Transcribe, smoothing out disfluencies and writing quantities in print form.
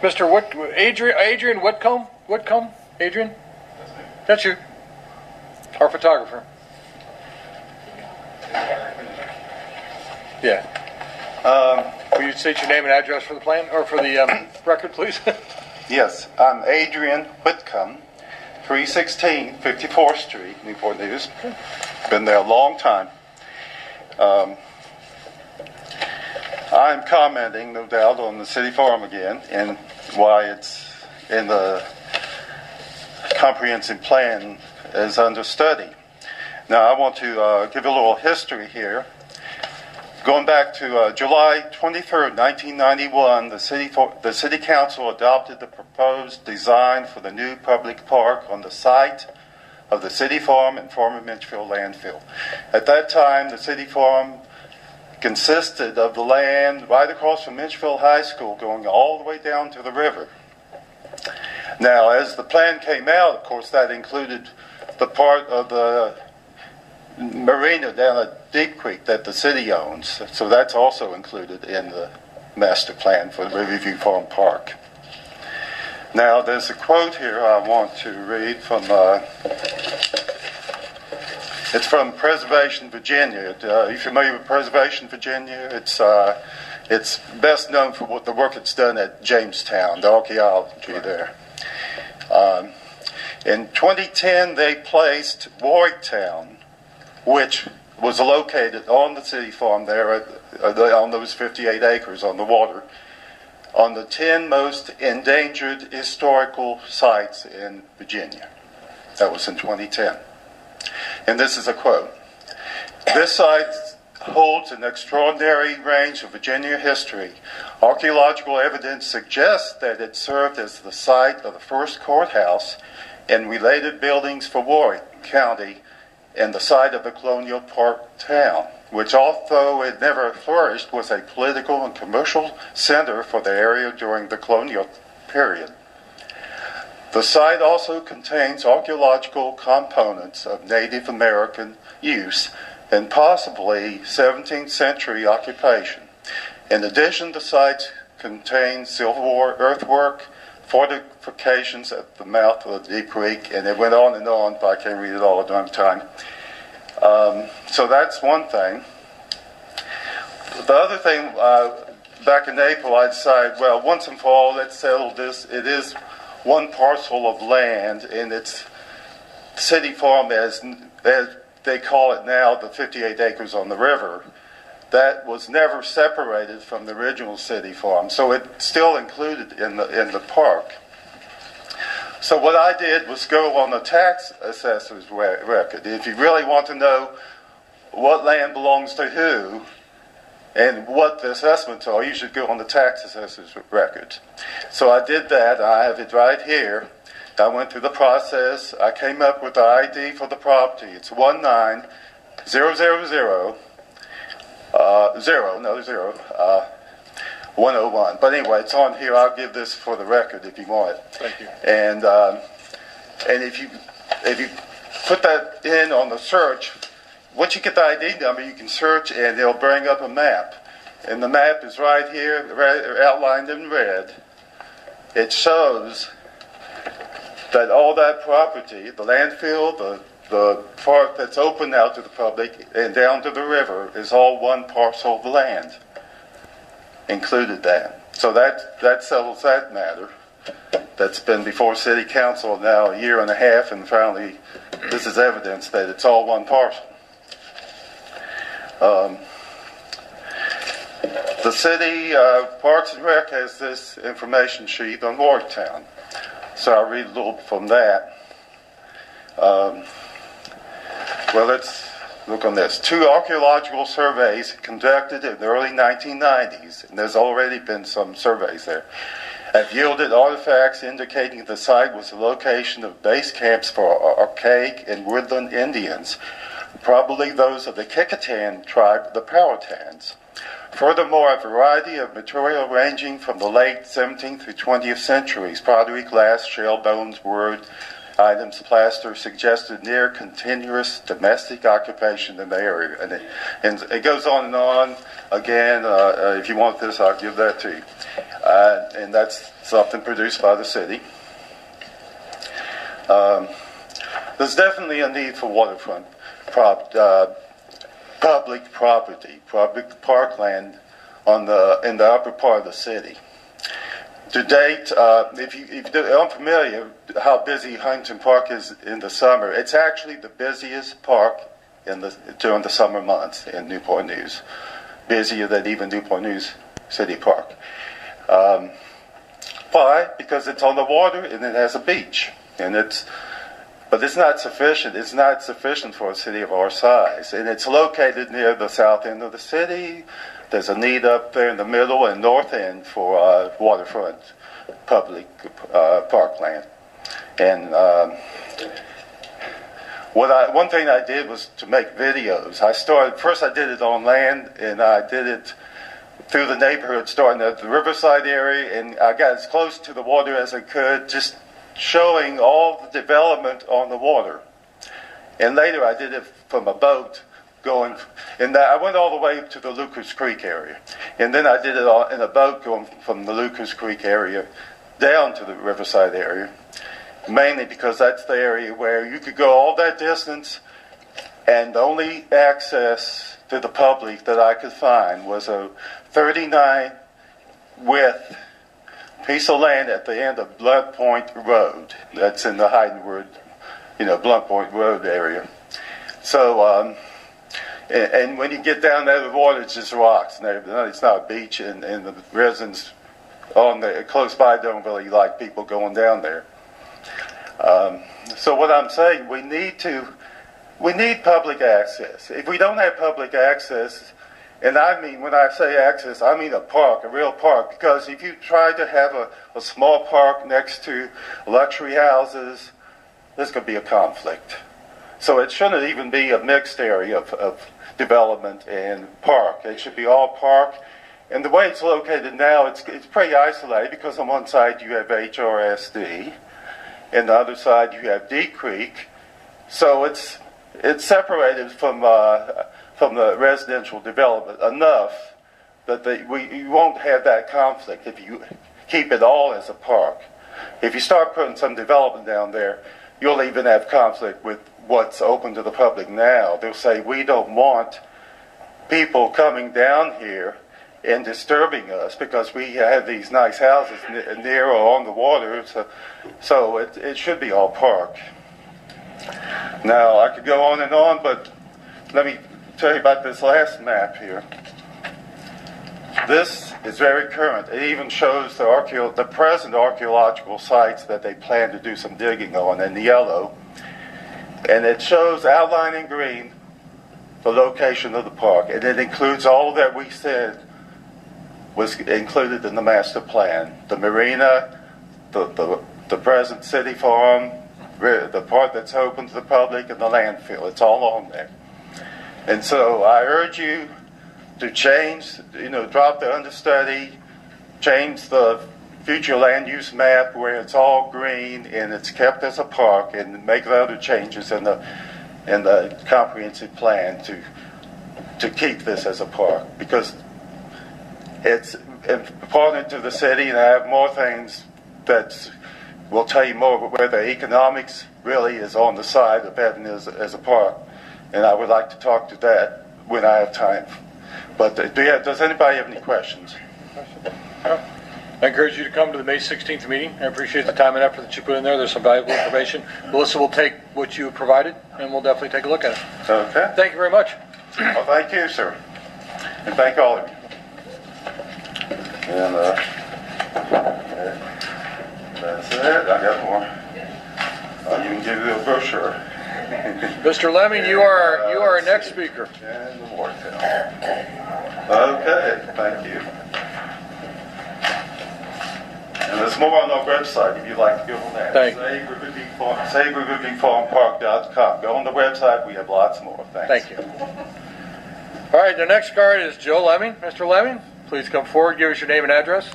Mr. Adrian Whitcomb? Adrian? That's you. Our photographer. Yeah. Will you state your name and address for the plan, or for the record, please? Yes, I'm Adrian Whitcomb, 316 54th Street, Newport News. Been there a long time. I'm commenting, no doubt, on the city farm again and why it's in the comprehensive plan as under study. Now, I want to give a little history here. Going back to July 23rd, 1991, the City Council adopted the proposed design for the new public park on the site of the City Farm and former Minchfield landfill. At that time, the City Farm consisted of the land right across from Minchfield High School going all the way down to the river. Now, as the plan came out, of course, that included the part of the marina down at Deep Creek that the city owns. So that's also included in the master plan for the Riverview Farm Park. Now, there's a quote here I want to read from, it's from Preservation, Virginia. Are you familiar with Preservation, Virginia? It's best known for what the work it's done at Jamestown, the archaeology there. In 2010, they placed Warwicktown, which was located on the city farm there on those 58 acres on the water, on the 10 most endangered historical sites in Virginia. That was in 2010. And this is a quote. "This site holds an extraordinary range of Virginia history. Archaeological evidence suggests that it served as the site of the first courthouse and related buildings for Warwick County, and the site of the colonial park town, which, although it never flourished, was a political and commercial center for the area during the colonial period. The site also contains archaeological components of Native American use and possibly 17th century occupation. In addition, the site contains Civil War earthwork, fortifications at the mouth of the Deep Creek," and it went on, but I can't read it all at one time. So that's one thing. The other thing, back in April, I decided, well, once and for all, let's settle this. It is one parcel of land, and it's city farm, as they call it now, the 58 acres on the river. That was never separated from the original city farm, so it's still included in the park. So what I did was go on the tax assessor's record. If you really want to know what land belongs to who and what the assessments are, you should go on the tax assessor's record. So I did that. I have it right here. I went through the process. I came up with the ID for the property. It's 19000. 101. But anyway, it's on here. I'll give this for the record if you want it. Thank you. And if you put that in on the search, once you get the ID number, you can search and it'll bring up a map. And the map is right here, outlined in red. It shows that all that property, the landfill, the part that's open out to the public and down to the river, is all one parcel of land. Included that. So that settles that matter. That's been before City Council now a year and a half, and finally this is evidence that it's all one parcel. The city Parks and Rec has this information sheet on Warwicktown. So I'll read a little from that. Well, let's look on this. 2 archaeological surveys conducted in the early 1990s, and there's already been some surveys there, have yielded artifacts indicating the site was the location of base camps for archaic and woodland Indians, probably those of the Kickitan tribe, the Powhatans. Furthermore, a variety of material ranging from the late 17th through 20th centuries, pottery, glass, shell, bones, wood items, plaster, suggested near continuous domestic occupation in the area. And it goes on and on. Again, if you want this, I'll give that to you. And that's something produced by the city. There's definitely a need for waterfront public property, public parkland in the upper part of the city. To date, if you're unfamiliar how busy Huntington Park is in the summer, it's actually the busiest park during the summer months in Newport News. Busier than even Newport News City Park. Why? Because it's on the water and it has a beach. But it's not sufficient. It's not sufficient for a city of our size. And it's located near the south end of the city. There's a need up there in the middle and north end for waterfront public parkland. And one thing I did was to make videos. First I did it on land, and I did it through the neighborhood, starting at the Riverside area, and I got as close to the water as I could, just showing all the development on the water. And later I did it from a boat and I went all the way to the Lucas Creek area. And then I did it in a boat going from the Lucas Creek area down to the Riverside area, mainly because that's the area where you could go all that distance, and the only access to the public that I could find was a 39 width piece of land at the end of Blunt Point Road. That's in the Heidenwood, Blunt Point Road area. So, and when you get down there, the water is just rocks. It's not a beach, and the residents close by don't really like people going down there. So what I'm saying, we need public access. If we don't have public access, and when I say access, I mean a park, a real park, because if you try to have a small park next to luxury houses, there's going to be a conflict. So it shouldn't even be a mixed area of development and park. It should be all park. And the way it's located now, it's pretty isolated, because on one side you have HRSD, and the other side you have D Creek. So it's separated from the residential development enough that you won't have that conflict if you keep it all as a park. If you start putting some development down there, you'll even have conflict with what's open to the public now. They'll say, we don't want people coming down here and disturbing us because we have these nice houses near or on the water. So it should be all park. Now, I could go on and on, but let me tell you about this last map here. This is very current. It even shows the present archaeological sites that they plan to do some digging on in yellow. And it shows, outlined in green, the location of the park. And it includes all that we said was included in the master plan. The marina, the present city farm, the part that's open to the public, and the landfill. It's all on there. And so I urge you to change, drop the understudy, change the future land use map where it's all green and it's kept as a park, and make the other changes in the comprehensive plan to keep this as a park, because it's important to the city, and I have more things that will tell you more about where the economics really is on the side of having it as a park. And I would like to talk to that when I have time. But does anybody have any questions? I encourage you to come to the May 16th meeting. I appreciate the time and effort that you put in there. There's some valuable information. Melissa will take what you provided, and we'll definitely take a look at it. Okay. Thank you very much. Well, thank you, sir. And thank all of you. And that's it. I got more. You can give you a brochure. Mr. Lemming, you are our next speaker. And the Wartail. Okay, thank you. And there's more on our website if you'd like to go on that. Thank you. SaveRiverviewFarmPark.com. Go on the website. We have lots more. Thanks. Thank you. All right, the next card is Joe Lemming. Mr. Lemming, please come forward. Give us your name and address.